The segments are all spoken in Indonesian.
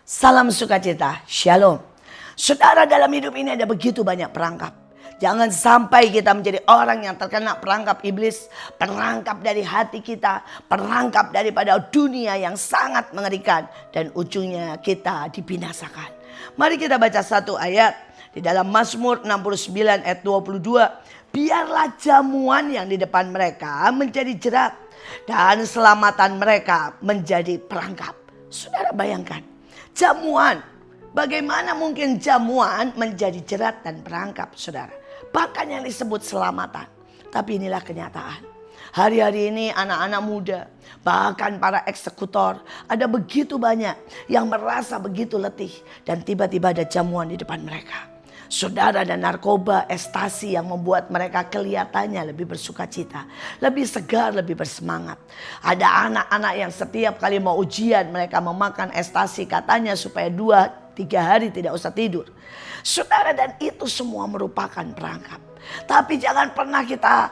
Salam sukacita, shalom. Saudara, dalam hidup ini ada begitu banyak perangkap. Jangan sampai kita menjadi orang yang terkena perangkap iblis, perangkap dari hati kita, perangkap daripada dunia yang sangat mengerikan, dan ujungnya kita dibinasakan. Mari kita baca satu ayat di dalam Mazmur 69 ayat 22. Biarlah jamuan yang di depan mereka menjadi jerat dan selamatan mereka menjadi perangkap. Saudara bayangkan, jamuan. Bagaimana mungkin jamuan menjadi jerat dan perangkap, saudara? Bahkan yang disebut selamatan. Tapi inilah kenyataan. Hari-hari ini anak-anak muda, bahkan para eksekutor, ada begitu banyak yang merasa begitu letih. Dan tiba-tiba ada jamuan di depan mereka. Saudara, dan narkoba, ekstasi yang membuat mereka kelihatannya lebih bersukacita, lebih segar, lebih bersemangat. Ada anak-anak yang setiap kali mau ujian mereka memakan ekstasi, katanya supaya 2-3 hari tidak usah tidur. Saudara, dan itu semua merupakan perangkap. Tapi jangan pernah kita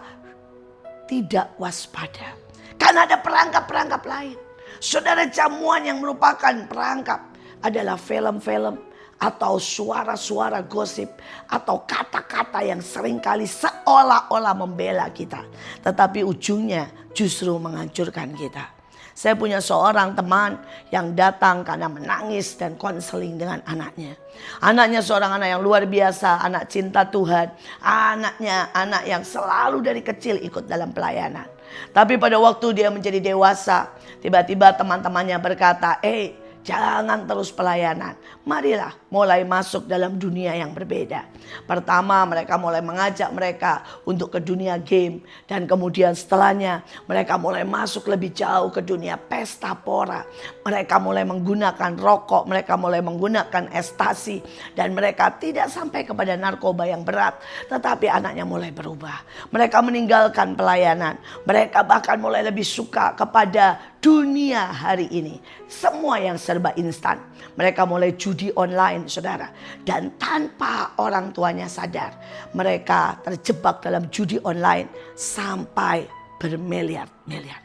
tidak waspada, karena ada perangkap-perangkap lain. Saudara, jamuan yang merupakan perangkap adalah film-film, atau suara-suara gosip, atau kata-kata yang seringkali seolah-olah membela kita, tetapi ujungnya justru menghancurkan kita. Saya punya seorang teman yang datang karena menangis dan konseling dengan anaknya. Anaknya seorang anak yang luar biasa, anak cinta Tuhan. Anaknya anak yang selalu dari kecil ikut dalam pelayanan. Tapi pada waktu dia menjadi dewasa, tiba-tiba teman-temannya berkata, jangan terus pelayanan. Marilah mulai masuk dalam dunia yang berbeda. Pertama, mereka mulai mengajak mereka untuk ke dunia game. Dan kemudian setelahnya mereka mulai masuk lebih jauh ke dunia pesta pora. Mereka mulai menggunakan rokok, mereka mulai menggunakan ekstasi. Dan mereka tidak sampai kepada narkoba yang berat. Tetapi anaknya mulai berubah. Mereka meninggalkan pelayanan. Mereka bahkan mulai lebih suka kepada dunia hari ini. Semua yang serba instan. Mereka mulai judi online, saudara. Dan tanpa orang tuanya sadar, mereka terjebak dalam judi online sampai bermiliar-miliar.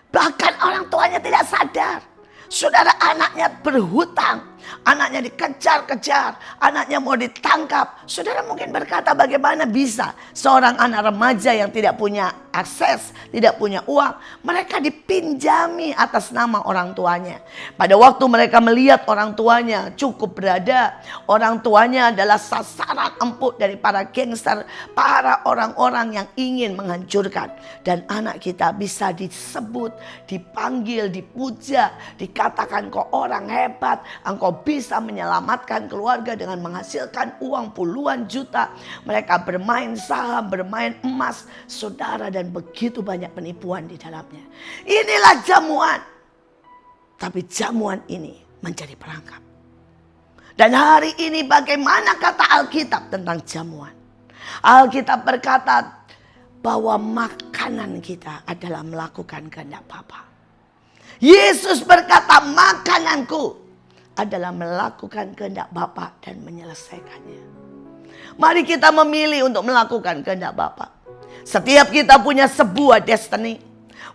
Bahkan orang tuanya tidak sadar. Saudara, anaknya berhutang, anaknya dikejar-kejar, anaknya mau ditangkap. Saudara mungkin berkata, bagaimana bisa seorang anak remaja yang tidak punya akses, tidak punya uang, mereka dipinjami atas nama orang tuanya. Pada waktu mereka melihat orang tuanya cukup berada, orang tuanya adalah sasaran empuk dari para gangster, para orang-orang yang ingin menghancurkan. Dan anak kita bisa disebut, dipanggil, dipuja, dikatakan kau orang hebat, engkau bisa menyelamatkan keluarga dengan menghasilkan uang puluhan juta. Mereka bermain saham, bermain emas, saudara, dan begitu banyak penipuan di dalamnya. Inilah jamuan. Tapi jamuan ini menjadi perangkap. Dan hari ini bagaimana kata Alkitab tentang jamuan? Alkitab berkata bahwa makanan kita adalah melakukan kehendak Bapa. Yesus berkata, makananku adalah melakukan kehendak Bapa dan menyelesaikannya. Mari kita memilih untuk melakukan kehendak Bapa. Setiap kita punya sebuah destiny.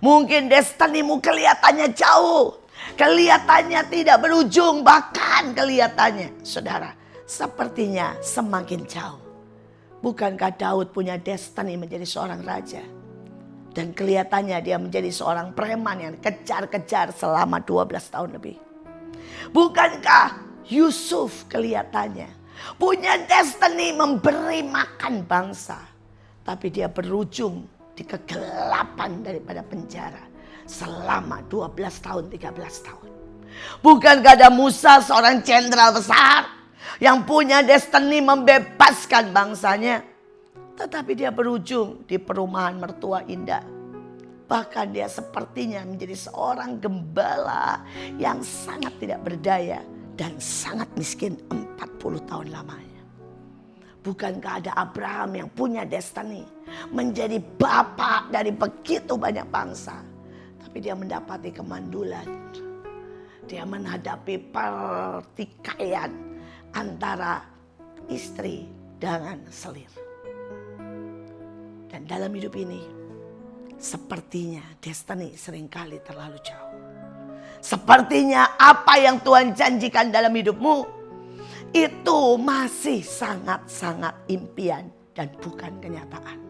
Mungkin destinimu kelihatannya jauh, kelihatannya tidak berujung, bahkan kelihatannya, saudara, sepertinya semakin jauh. Bukankah Daud punya destiny menjadi seorang raja? Dan kelihatannya dia menjadi seorang preman yang kejar-kejar selama 12 tahun lebih. Bukankah Yusuf kelihatannya punya destiny memberi makan bangsa? Tapi dia berujung di kegelapan daripada penjara selama 12 tahun, 13 tahun. Bukankah ada Musa, seorang jenderal besar yang punya destiny membebaskan bangsanya? Tetapi dia berujung di perumahan mertua indah. Bahkan dia sepertinya menjadi seorang gembala yang sangat tidak berdaya dan sangat miskin 40 tahun lamanya. Bukankah ada Abraham yang punya destiny menjadi bapak dari begitu banyak bangsa. Tapi dia mendapati kemandulan. Dia menghadapi pertikaian antara istri dengan selir. Dan dalam hidup ini sepertinya destiny seringkali terlalu jauh. Sepertinya apa yang Tuhan janjikan dalam hidupmu itu masih sangat-sangat impian dan bukan kenyataan.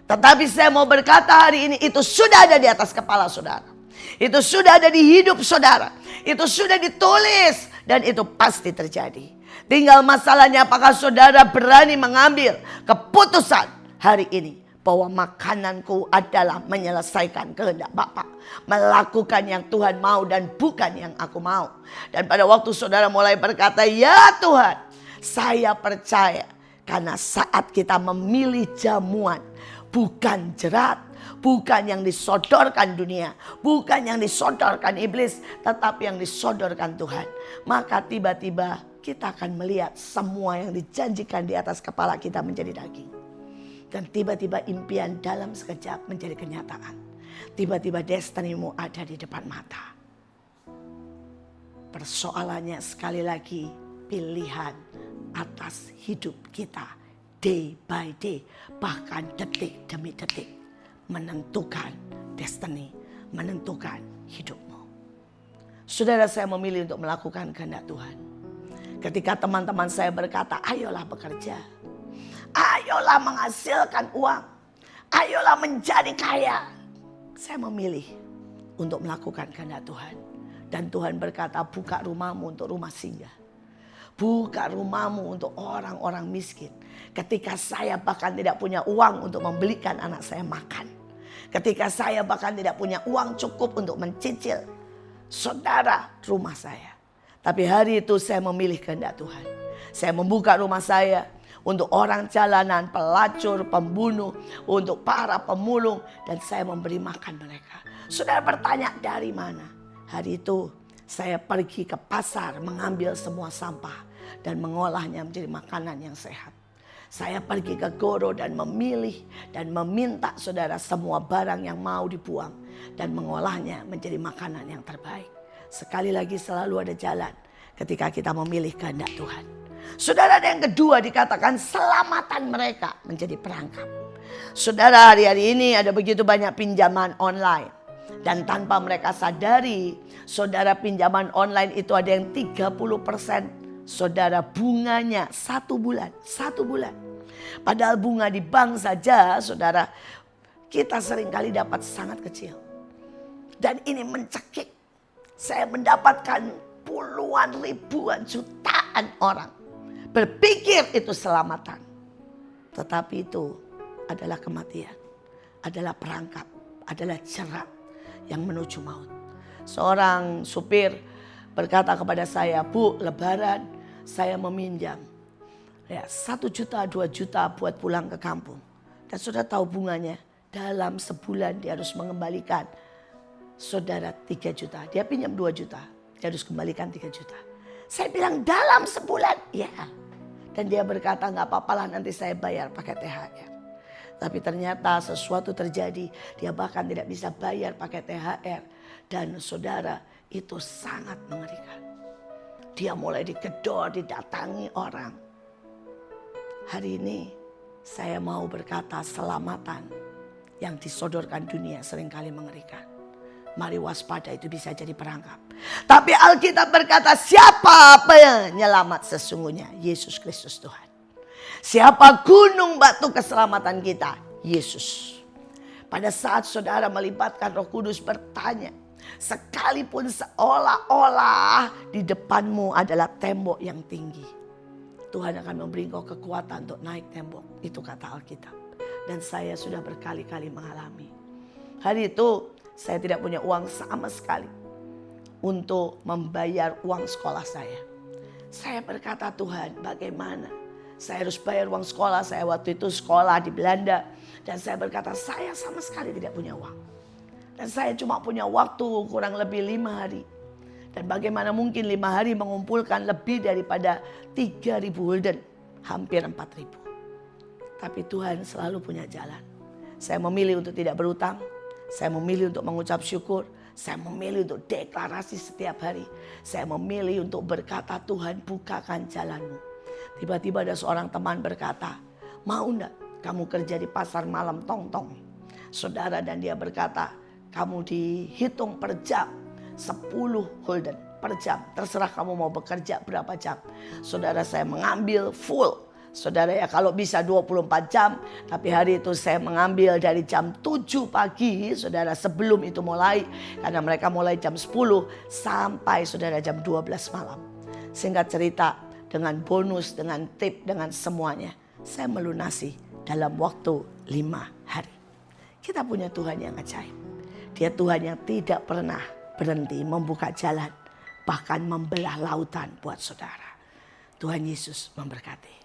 Tetapi saya mau berkata hari ini, itu sudah ada di atas kepala saudara. Itu sudah ada di hidup saudara. Itu sudah ditulis dan itu pasti terjadi. Tinggal masalahnya apakah saudara berani mengambil keputusan hari ini bahwa makananku adalah menyelesaikan kehendak Bapa, melakukan yang Tuhan mau dan bukan yang aku mau. Dan pada waktu saudara mulai berkata, ya Tuhan, saya percaya. Karena saat kita memilih jamuan, bukan jerat, bukan yang disodorkan dunia, bukan yang disodorkan iblis, tetapi yang disodorkan Tuhan. Maka tiba-tiba kita akan melihat semua yang dijanjikan di atas kepala kita menjadi daging. Dan tiba-tiba impian dalam sekejap menjadi kenyataan. Tiba-tiba destinimu ada di depan mata. Persoalannya sekali lagi pilihan atas hidup kita. Day by day, bahkan detik demi detik. Menentukan destiny, menentukan hidupmu. Saudara, saya memilih untuk melakukan kehendak Tuhan. Ketika teman-teman saya berkata, ayolah bekerja. Ayolah menghasilkan uang. Ayolah menjadi kaya. Saya memilih untuk melakukan kehendak Tuhan. Dan Tuhan berkata, buka rumahmu untuk rumah singgah. Buka rumahmu untuk orang-orang miskin. Ketika saya bahkan tidak punya uang untuk membelikan anak saya makan. Ketika saya bahkan tidak punya uang cukup untuk mencicil saudara rumah saya. Tapi hari itu saya memilih kehendak Tuhan. Saya membuka rumah saya untuk orang jalanan, pelacur, pembunuh, untuk para pemulung. Dan saya memberi makan mereka. Saudara bertanya dari mana? Hari itu saya pergi ke pasar mengambil semua sampah dan mengolahnya menjadi makanan yang sehat. Saya pergi ke Goro dan memilih dan meminta saudara semua barang yang mau dibuang dan mengolahnya menjadi makanan yang terbaik. Sekali lagi selalu ada jalan ketika kita memilih kehendak Tuhan. Saudara, ada yang kedua dikatakan selamatan mereka menjadi perangkap. Saudara, hari-hari ini ada begitu banyak pinjaman online. Dan tanpa mereka sadari, saudara, pinjaman online itu ada yang 30%. Saudara, bunganya 1 bulan. 1 bulan. Padahal bunga di bank saja, saudara, kita seringkali dapat sangat kecil. Dan ini mencekik. Saya mendapatkan puluhan, ribuan, jutaan orang berpikir itu selamatan. Tetapi itu adalah kematian. Adalah perangkap. Adalah jerat yang menuju maut. Seorang supir berkata kepada saya, Bu, lebaran saya meminjam 1 juta, 2 juta buat pulang ke kampung. Dan saudara tahu bunganya, dalam sebulan dia harus mengembalikan saudara 3 juta. Dia pinjam 2 juta, dia harus kembalikan 3 juta. Saya bilang dalam sebulan, ya. Dan dia berkata, gak apa-apalah nanti saya bayar pakai THR. Tapi ternyata sesuatu terjadi, dia bahkan tidak bisa bayar pakai THR. Dan saudara, itu sangat mengerikan. Dia mulai digedor, didatangi orang. Hari ini saya mau berkata selamatan yang disodorkan dunia seringkali mengerikan. Mari waspada, itu bisa jadi perangkap. Tapi Alkitab berkata, siapa penyelamat sesungguhnya? Yesus Kristus Tuhan. Siapa gunung batu keselamatan kita? Yesus. Pada saat saudara melibatkan Roh Kudus bertanya, sekalipun seolah-olah di depanmu adalah tembok yang tinggi, Tuhan akan memberi engkau kekuatan untuk naik tembok. Itu kata Alkitab. Dan saya sudah berkali-kali mengalami. Hari itu saya tidak punya uang sama sekali untuk membayar uang sekolah saya. Saya berkata, Tuhan, bagaimana? Saya harus bayar uang sekolah. Saya waktu itu sekolah di Belanda. Dan saya berkata, saya sama sekali tidak punya uang. Dan saya cuma punya waktu kurang lebih 5 hari. Dan bagaimana mungkin 5 hari mengumpulkan lebih daripada 3.000 gulden. Hampir 4.000. Tapi Tuhan selalu punya jalan. Saya memilih untuk tidak berutang. Saya memilih untuk mengucap syukur. Saya memilih untuk deklarasi setiap hari. Saya memilih untuk berkata, Tuhan bukakan jalanmu. Tiba-tiba ada seorang teman berkata, mau enggak kamu kerja di pasar malam Tong-Tong? Saudara, dan dia berkata, kamu dihitung per jam 10 gulden per jam. Terserah kamu mau bekerja berapa jam. Saudara, saya mengambil full. Saudara ya, kalau bisa 24 jam. Tapi hari itu saya mengambil dari jam 7 pagi. Saudara, sebelum itu mulai. Karena mereka mulai jam 10 sampai saudara jam 12 malam. Singkat cerita, dengan bonus, dengan tip, dengan semuanya. Saya melunasi dalam waktu 5 hari. Kita punya Tuhan yang ajaib. Dia Tuhan yang tidak pernah berhenti membuka jalan. Bahkan membelah lautan buat saudara. Tuhan Yesus memberkati.